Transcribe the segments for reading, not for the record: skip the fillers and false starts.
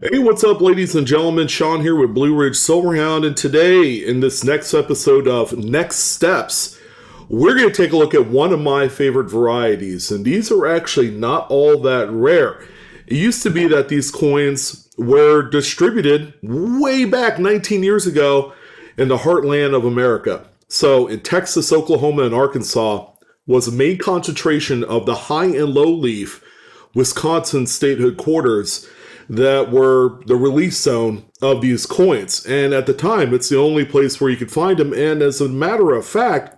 Hey, what's up, ladies and gentlemen? Sean here with Blue Ridge Silverhound, and today, in this next episode of Next Steps, we're going to take a look at one of my favorite varieties, and these are actually not all that rare. It used to be that these coins were distributed way back 19 years ago in the heartland of America. So, in Texas, Oklahoma, and Arkansas was the main concentration of the high and low leaf Wisconsin statehood quarters that were the release zone of these coins. And at the time, it's the only place where you could find them. And as a matter of fact,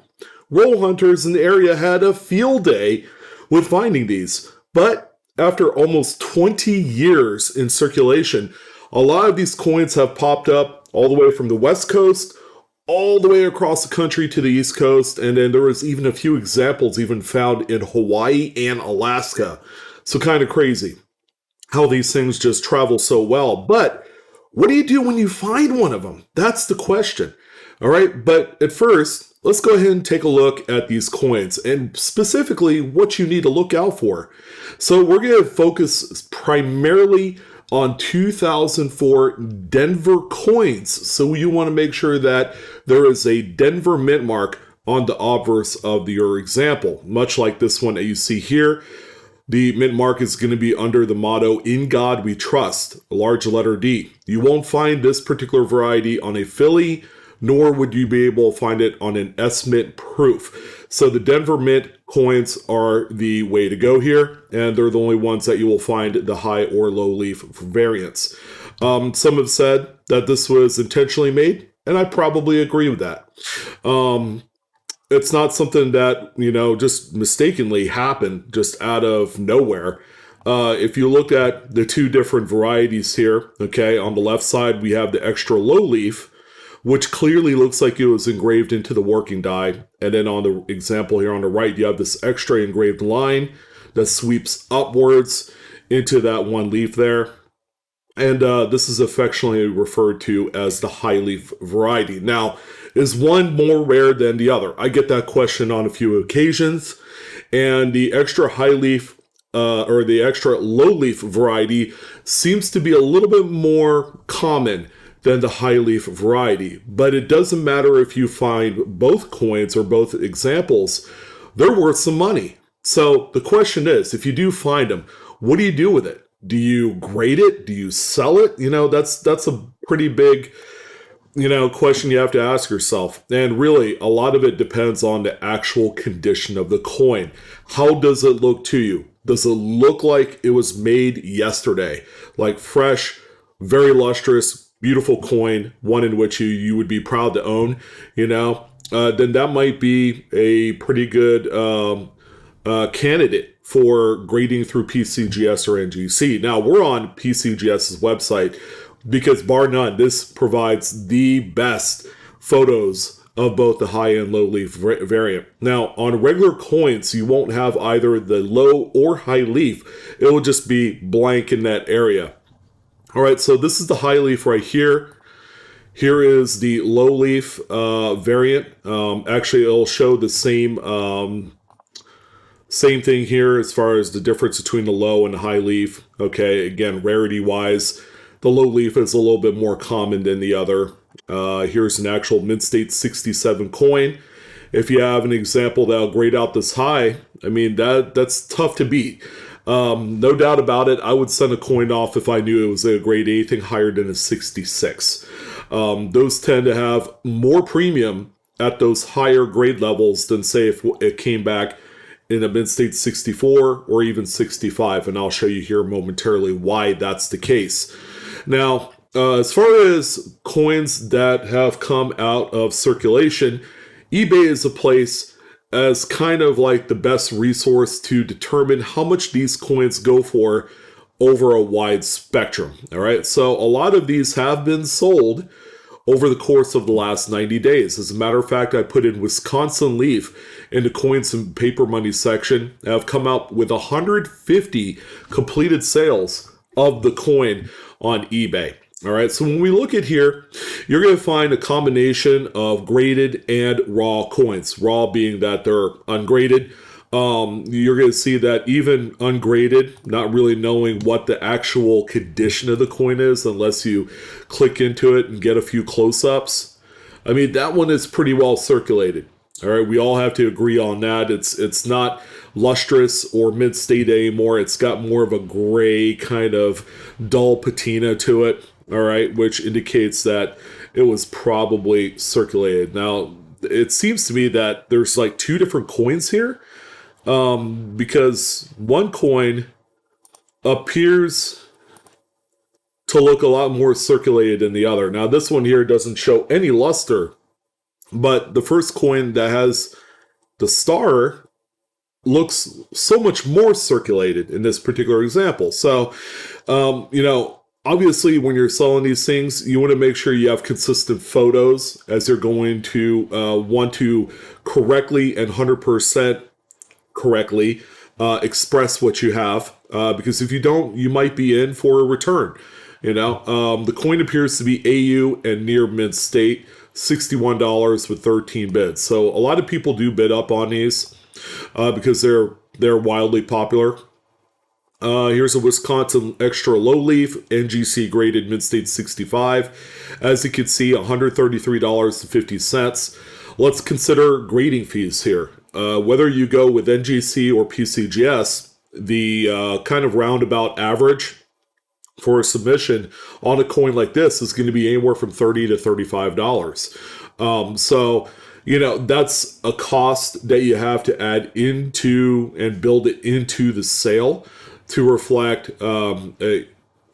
roll hunters in the area had a field day with finding these. But after almost 20 years in circulation, a lot of these coins have popped up all the way from the West Coast all the way across the country to the East Coast. And then there was even a few examples even found in Hawaii and Alaska. So kind of crazy how these things just travel so well. But what do you do when you find one of them? That's the question. All right. But at first, let's go ahead and take a look at these coins and specifically what you need to look out for. So we're going to focus primarily on 2004 Denver coins. So you want to make sure that there is a Denver mint mark on the obverse of your example, much like this one that you see here. The mint mark is going to be under the motto, "In God We Trust," a large letter D. You won't find this particular variety on a Philly, nor would you be able to find it on an S-Mint proof. So the Denver Mint coins are the way to go here, and they're the only ones that you will find the high or low leaf variants. Some have said that this was intentionally made, and I probably agree with that. It's not something that, just mistakenly happened just out of nowhere. If you look at the two different varieties here, okay, on the left side, we have the extra low leaf, which clearly looks like it was engraved into the working die. And then on the example here on the right, you have this extra engraved line that sweeps upwards into that one leaf there. And this is affectionately referred to as the high leaf variety. Now, is one more rare than the other? I get that question on a few occasions. And the extra high leaf or the extra low leaf variety seems to be a little bit more common than the high leaf variety. But it doesn't matter if you find both coins or both examples, they're worth some money. So the question is, if you do find them, what do you do with it? Do you grade it? Do you sell it? That's a pretty big, question you have to ask yourself. And really, a lot of it depends on the actual condition of the coin. How does it look to you? Does it look like it was made yesterday? Like fresh, very lustrous, beautiful coin, one in which you would be proud to own, then that might be a pretty good candidate for grading through PCGS or NGC. Now, we're on PCGS's website because, bar none, this provides the best photos of both the high and low leaf variant. Now, on regular coins, you won't have either the low or high leaf. It will just be blank in that area. All right, so this is the high leaf right here. Here is the low leaf variant. Actually, it'll show the same thing here as far as the difference between the low and the high leaf. Okay, again, rarity-wise, the low leaf is a little bit more common than the other. Here's an actual Mint State 67 coin. If you have an example that'll grade out this high, I mean, that's tough to beat. No doubt about it, I would send a coin off if I knew it was a grade anything higher than a 66. Those tend to have more premium at those higher grade levels than, say, if it came back in a Mint State 64 or even 65, and I'll show you here momentarily why that's the case. Now, as far as coins that have come out of circulation, eBay is a place as kind of like the best resource to determine how much these coins go for over a wide spectrum. All right, so a lot of these have been sold over the course of the last 90 days. As a matter of fact, I put in Wisconsin Leaf in the coins and paper money section. I've come out with 150 completed sales of the coin on eBay. All right, so when we look at here, you're going to find a combination of graded and raw coins. Raw being that they're ungraded. You're going to see that even ungraded, not really knowing what the actual condition of the coin is unless you click into it and get a few close-ups. I mean, that one is pretty well circulated. All right, we all have to agree on that. It's not lustrous or mid-state anymore. It's got more of a gray kind of dull patina to it. All right, which indicates that it was probably circulated. Now, it seems to me that there's like two different coins here, because one coin appears to look a lot more circulated than the other. Now, this one here doesn't show any luster, but the first coin that has the star looks so much more circulated in this particular example. So, obviously, when you're selling these things, you want to make sure you have consistent photos as you're going to want to correctly and 100% correctly express what you have. Because if you don't, you might be in for a return. The coin appears to be AU and near mint state, $61 with 13 bids. So a lot of people do bid up on these because they're wildly popular. Here's a Wisconsin extra low leaf, NGC graded mid state 65. As you can see, $133.50. Let's consider grading fees here. Whether you go with NGC or PCGS, the kind of roundabout average for a submission on a coin like this is going to be anywhere from $30 to $35. That's a cost that you have to add into and build it into the sale to reflect, kind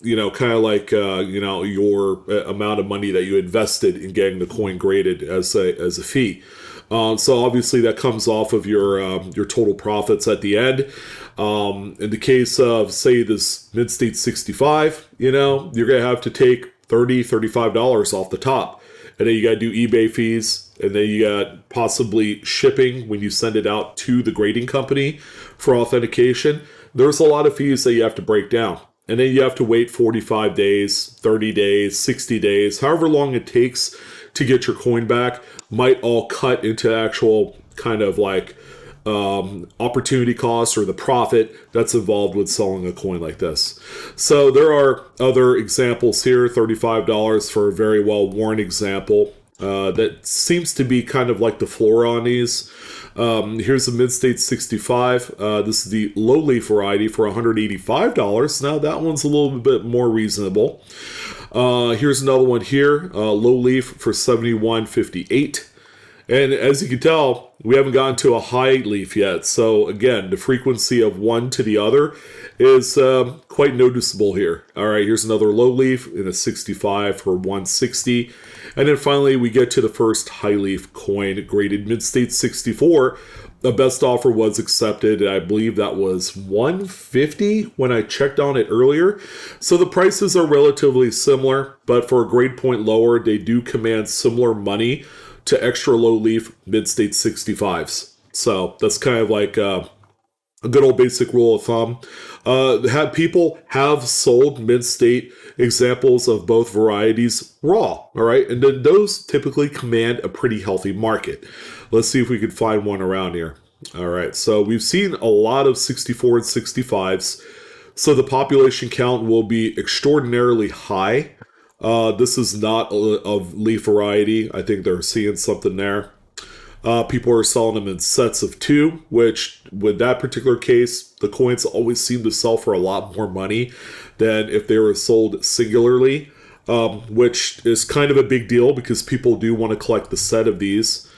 of like, your amount of money that you invested in getting the coin graded as a fee. So obviously that comes off of your total profits at the end. In the case of, say, this mid-state 65, you're going to have to take $35 off the top. And then you got to do eBay fees. And then you got possibly shipping when you send it out to the grading company for authentication. There's a lot of fees that you have to break down. And then you have to wait 45 days, 30 days, 60 days, however long it takes to get your coin back, might all cut into actual kind of like opportunity costs or the profit that's involved with selling a coin like this. So there are other examples here, $35 for a very well-worn example that seems to be kind of like the floor on these. Here's a mid-state 65. This is the low leaf variety for $185. Now that one's a little bit more reasonable. Here's another one here, low leaf for $71.58. And as you can tell, we haven't gotten to a high leaf yet. So again, the frequency of one to the other is quite noticeable here. All right, here's another low leaf in a 65 for $160. And then finally, we get to the first high leaf coin graded mid-state 64. The best offer was accepted, and I believe that was $150 when I checked on it earlier. So the prices are relatively similar, but for a grade point lower, they do command similar money to extra low leaf mid-state 65s. So that's kind of like a good old basic rule of thumb. People have sold mid-state examples of both varieties raw, all right? And then those typically command a pretty healthy market. Let's see if we can find one around here. All right, so we've seen a lot of 64 and 65s. So the population count will be extraordinarily high. This is not a leaf variety. I think they're seeing something there. People are selling them in sets of two, which with that particular case, the coins always seem to sell for a lot more money than if they were sold singularly, which is kind of a big deal because people do want to collect the set of these.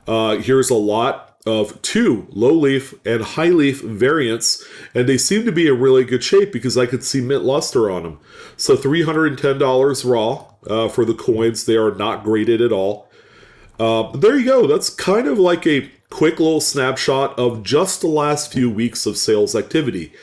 Here's a lot of two low leaf and high leaf variants, and they seem to be in really good shape because I could see mint luster on them. So $310 raw for the coins. They are not graded at all. But there you go. That's kind of like a quick little snapshot of just the last few weeks of sales activity.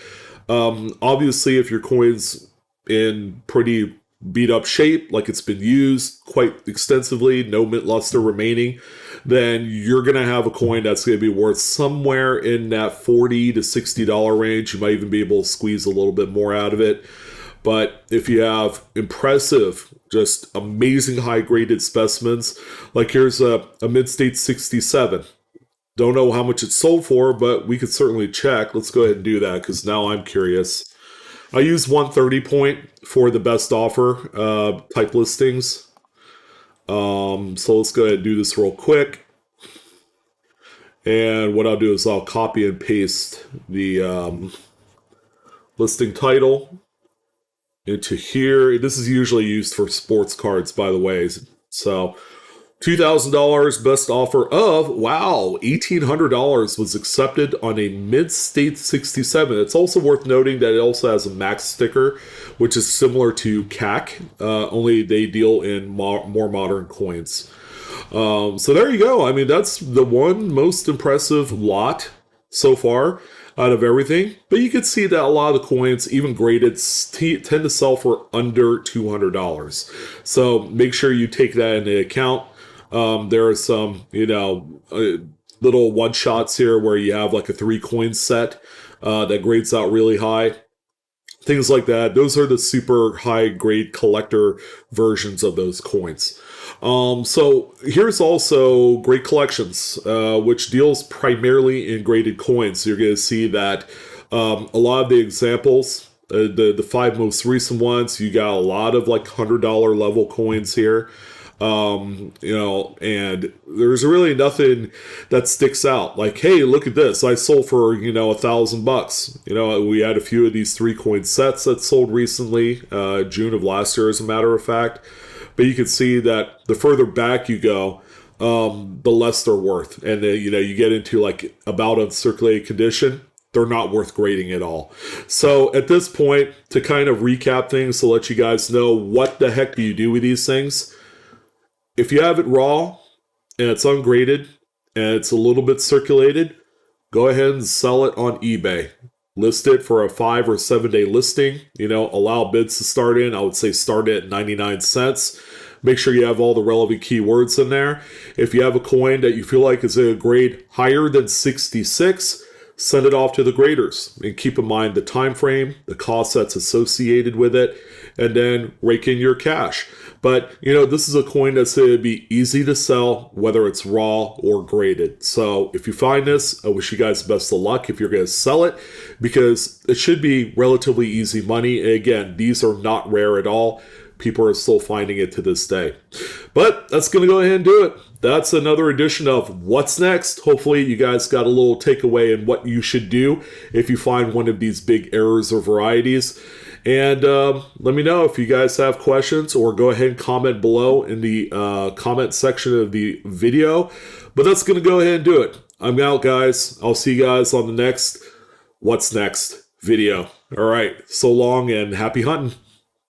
Obviously, if your coin's in pretty beat up shape, like it's been used quite extensively, no mint luster remaining, then you're going to have a coin that's going to be worth somewhere in that $40 to $60 range. You might even be able to squeeze a little bit more out of it. But if you have impressive, just amazing high-graded specimens, like here's a mid-state 67. Don't know how much it sold for, but we could certainly check. Let's go ahead and do that because now I'm curious. I use 130 point for the best offer type listings. So let's go ahead and do this real quick. And what I'll do is I'll copy and paste the listing title into here. This is usually used for sports cards, by the way. So $2,000 best offer of, wow, $1,800 was accepted on a mid-state 67. It's also worth noting that it also has a max sticker, which is similar to CAC, only they deal in more modern coins. So there you go. I mean, that's the one most impressive lot so far out of everything. But you can see that a lot of the coins, even graded, tend to sell for under $200. So make sure you take that into account. There are some, little one shots here where you have like a 3 coin set that grades out really high. Things like that. Those are the super high grade collector versions of those coins. So here's also Great Collections, which deals primarily in graded coins. So you're going to see that a lot of the examples, the 5 most recent ones, you got a lot of like $100 level coins here. And there's really nothing that sticks out. Like, hey, look at this! I sold for $1,000. We had a few of these 3 coin sets that sold recently, June of last year, as a matter of fact. But you can see that the further back you go, the less they're worth, and then you get into like about uncirculated condition. They're not worth grading at all. So at this point, to kind of recap things, to let you guys know what the heck do you do with these things. If you have it raw and it's ungraded and it's a little bit circulated, go ahead and sell it on eBay. List it for a 5 or 7 day listing. Allow bids to start in. I would say start it at 99 cents. Make sure you have all the relevant keywords in there. If you have a coin that you feel like is a grade higher than 66, send it off to the graders. And keep in mind the time frame, the cost that's associated with it, and then rake in your cash. But, this is a coin that's going to be easy to sell, whether it's raw or graded. So if you find this, I wish you guys the best of luck if you're going to sell it, because it should be relatively easy money. And again, these are not rare at all. People are still finding it to this day. But that's going to go ahead and do it. That's another edition of What's Next. Hopefully you guys got a little takeaway in what you should do if you find one of these big errors or varieties. And let me know if you guys have questions, or go ahead and comment below in the comment section of the video. But that's going to go ahead and do it. I'm out, guys. I'll see you guys on the next What's Next video. All right. So long and happy hunting.